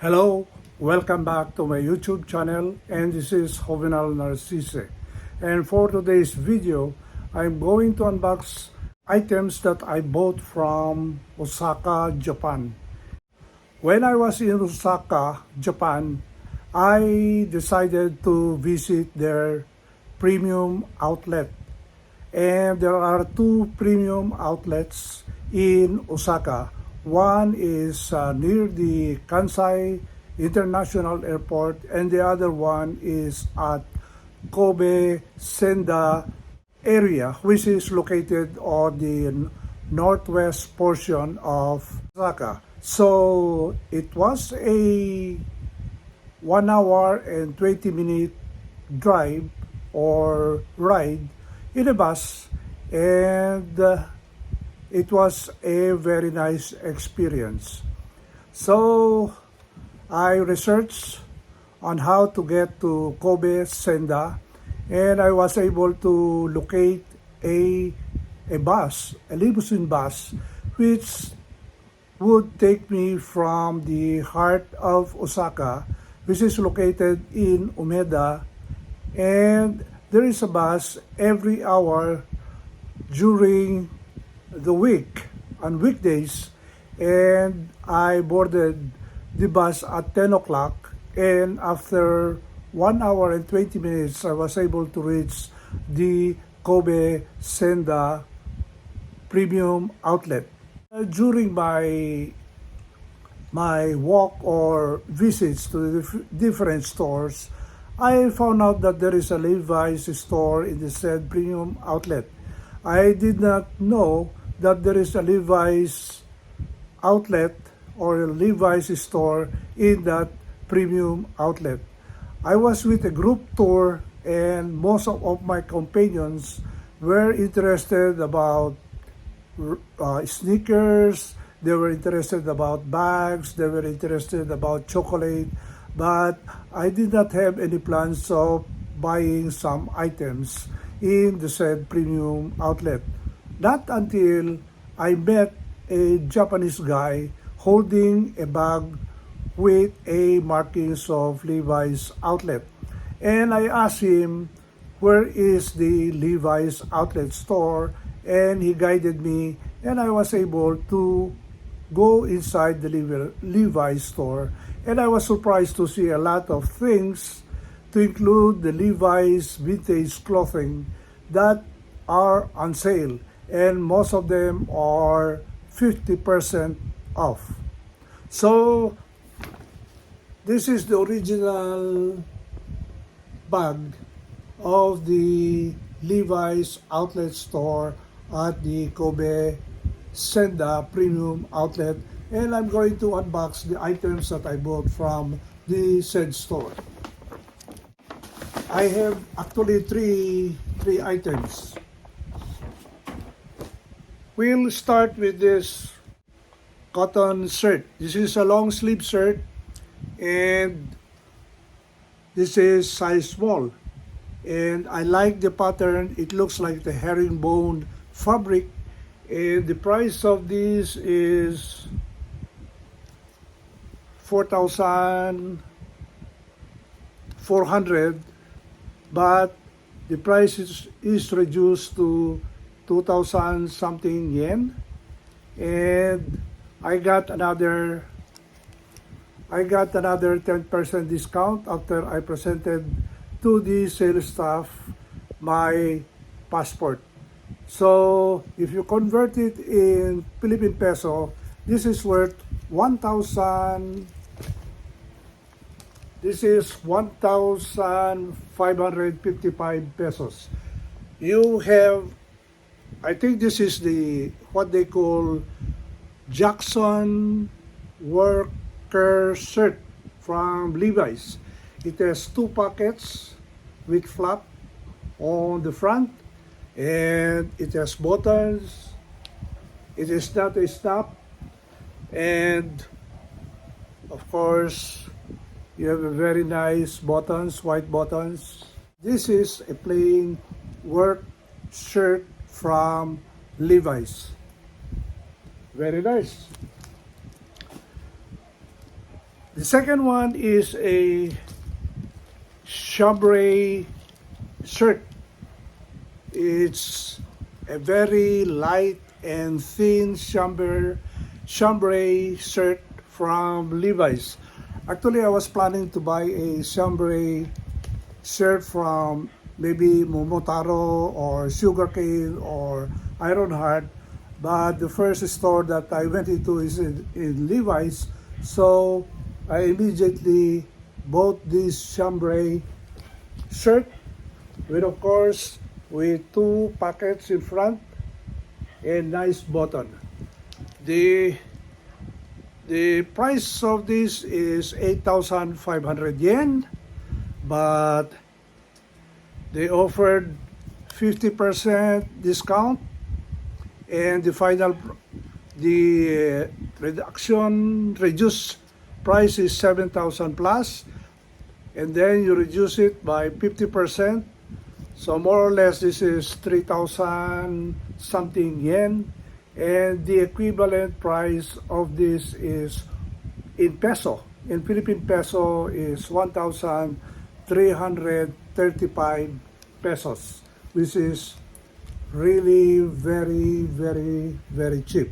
Hello, welcome back to my YouTube channel, and this is Jovenal Narcisse. And for today's video, I'm going to unbox items that I bought from Osaka, Japan. When I was in Osaka, Japan, I decided to visit their premium outlet. And there are two premium outlets in Osaka. One is near the Kansai International Airport, and the other one is at Kobe Sanda area, which is located on the northwest portion of Osaka. So it was a 1 hour and 20-minute drive or ride in a bus, and it was a very nice experience. So I researched on how to get to Kobe Senda, and I was able to locate a bus, a limousine bus, which would take me from the heart of Osaka, which is located in Umeda, and there is a bus every hour during the week, on weekdays, and I boarded the bus at 10 o'clock, and after 1 hour and 20 minutes, I was able to reach the Kobe Senda Premium Outlet. During my walk or visits to the different stores, I found out that there is a Levi's store in the said premium outlet. I did not know that there is a Levi's outlet or a Levi's store in that premium outlet. I was with a group tour, and most of my companions were interested about sneakers, they were interested about bags, they were interested about chocolate, but I did not have any plans of buying some items in the said premium outlet. Not until I met a Japanese guy holding a bag with a markings of Levi's outlet. And I asked him, where is the Levi's outlet store? And he guided me, and I was able to go inside the Levi's store. And I was surprised to see a lot of things, to include the Levi's vintage clothing that are on sale, and most of them are 50% off. So this is the original bag of the Levi's outlet store at the Kobe Senda Premium Outlet, and I'm going to unbox the items that I bought from the said store. I have actually three items. We'll start with this cotton shirt. This is a long sleeve shirt, and this is size small. And I like the pattern. It looks like the herringbone fabric. And the price of this is 4,400, but the price is reduced to 2,000 something yen. And I got another 10% discount after I presented to the sales staff my passport. So if you convert it in Philippine peso, this is worth 1,000. This is 1,555 pesos. You have, I think this is the what they call Jackson worker shirt from Levi's. It has two pockets with flap on the front, and it has buttons. It is not a snap, and of course you have a very nice buttons, white buttons. This is a plain work shirt from Levi's. Very nice. The second one is a chambray shirt. It's a very light and thin chambray shirt from Levi's. Actually, I was planning to buy a chambray shirt from maybe Momotaro or Sugarcane or Ironheart, but the first store that I went into is in Levi's, so I immediately bought this chambray shirt with, of course, with two pockets in front and nice button. The price of this is 8,500 yen, but they offered 50% discount, and the reduced price is 7,000 plus, and then you reduce it by 50%. So more or less this is 3,000 something yen, and the equivalent price of this is in peso. In Philippine peso is 1,335 pesos, which is really very, very, very cheap.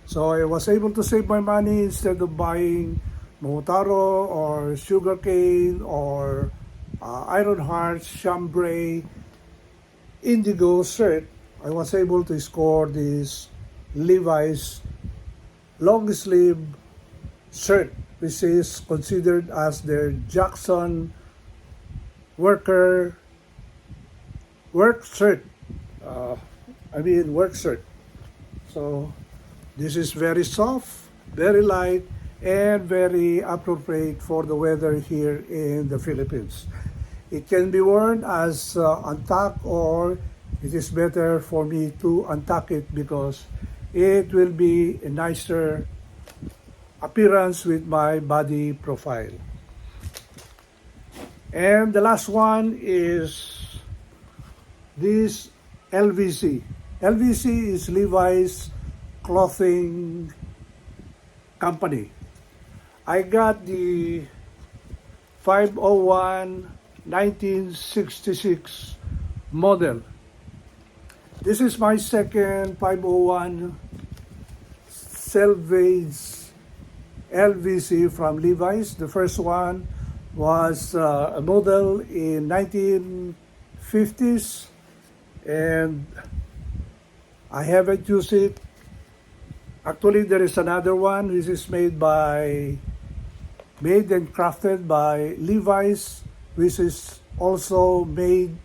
So I was able to save my money. Instead of buying Momotaro or Sugarcane or Ironheart chambray indigo shirt, I was able to score this Levi's long sleeve shirt, which is considered as their Jackson work shirt. Work shirt. So this is very soft, very light, and very appropriate for the weather here in the Philippines. It can be worn as untucked, or it is better for me to untuck it because it will be a nicer appearance with my body profile. And the last one is this LVC. LVC is Levi's clothing company. I got the 501 1966 model. This is my second 501 selvage LVC from Levi's. The first one was a model in 1950s, and I haven't used it. Actually, there is another one which is made and crafted by Levi's, which is also made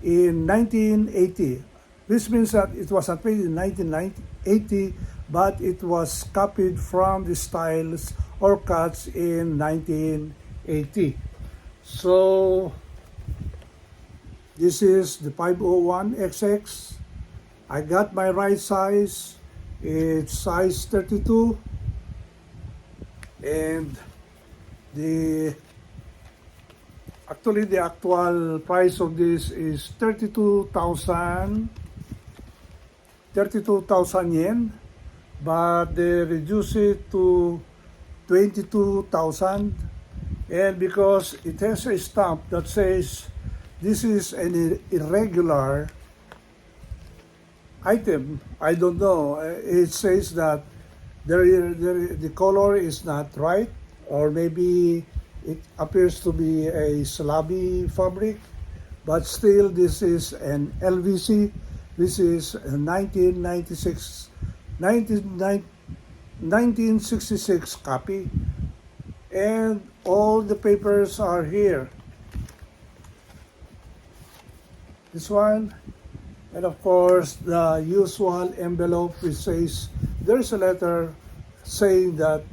in 1980. This means that it was not made in 1980, but it was copied from the styles or cuts in 1980. So this is the 501 XX. I got my right size. It's size 32, and the actual price of this is 32,000 yen, but they reduce it to 22,000, and because it has a stamp that says this is an irregular item, I don't know. It says that the color is not right, or maybe it appears to be a slabby fabric, but still this is an LVC. This is a 1966 copy, and all the papers are here. This one. And of course, the usual envelope which says there's a letter saying that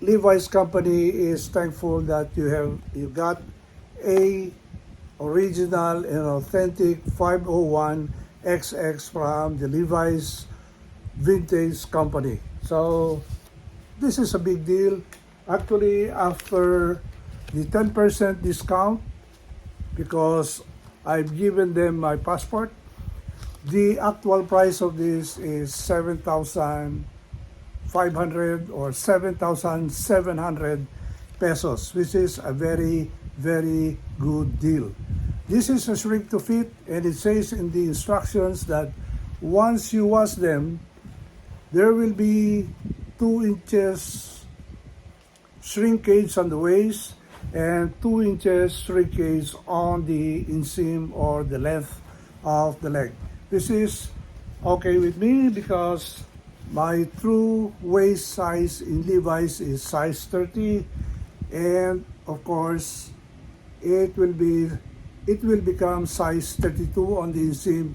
Levi's company is thankful that you got a original and authentic 501 XX from the Levi's vintage company. So this is a big deal. Actually, after the 10% discount, because I've given them my passport, the actual price of this is 7,500 7,500 or 7,700 pesos, which is a very, very good deal. This is a shrink to fit, and it says in the instructions that once you wash them, there will be 2 inches shrinkage on the waist and 2 inches shrinkage on the inseam or the length of the leg. This is okay with me because my true waist size in Levi's is size 30, and of course it will become size 32 on the inseam,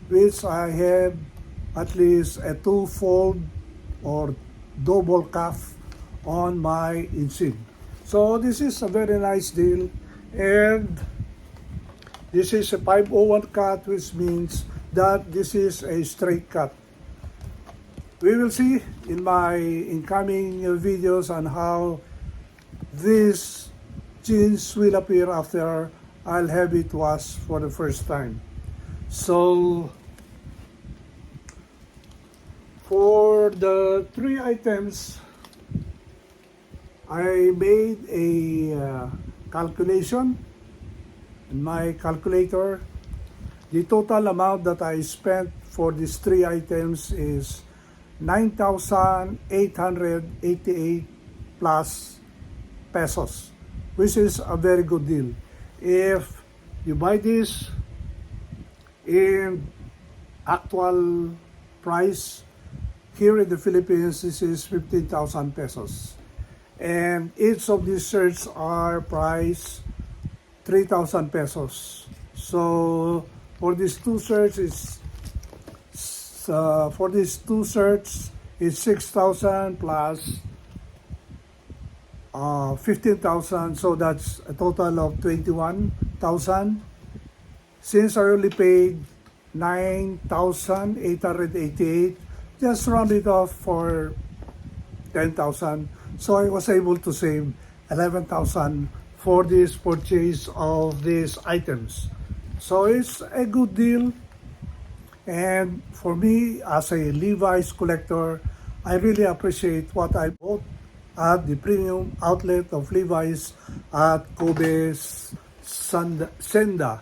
which I have at least a 2-fold or double cuff on my inseam. So this is a very nice deal, and this is a 501 cut, which means that this is a straight cut. We will see in my incoming videos on how this jeans will appear after I'll have it washed for the first time. So for the 3 items, I made a calculation in my calculator. The total amount that I spent for these 3 items is 9,888 plus pesos, which is a very good deal. If you buy this in actual price, here in the Philippines, this is 15,000 pesos. And each of these shirts are priced 3,000 pesos. So for these 2 shirts, it's 6,000 plus 15,000, so that's a total of 21,000. Since I only paid 9,888, just round it off for 10,000. So I was able to save 11,000 for this purchase of these items. So it's a good deal. And for me, as a Levi's collector, I really appreciate what I bought at the premium outlet of Levi's at Kobe Sanda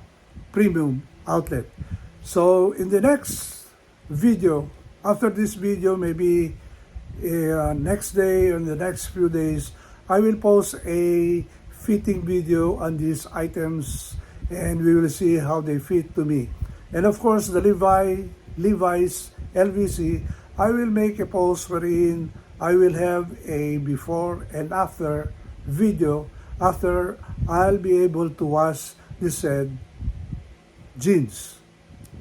Premium Outlet. So in the next video, after this video, maybe next day or in the next few days, I will post a fitting video on these items, and we will see how they fit to me. And of course, the Levi's LVC, I will make a post wherein I will have a before and after video after I'll be able to wash the said jeans.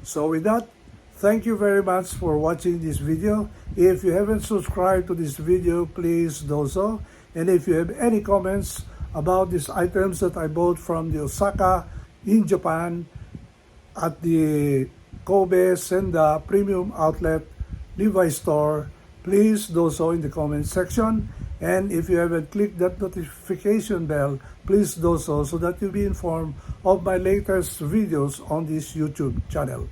So with that, thank you very much for watching this video. If you haven't subscribed to this video, please do so. And if you have any comments about these items that I bought from the Osaka in Japan at the Kobe Sanda Premium Outlet Levi's store, please do so in the comment section. And if you haven't clicked that notification bell, please do so that you'll be informed of my latest videos on this YouTube channel.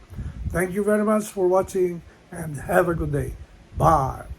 Thank you very much for watching, and have a good day. Bye.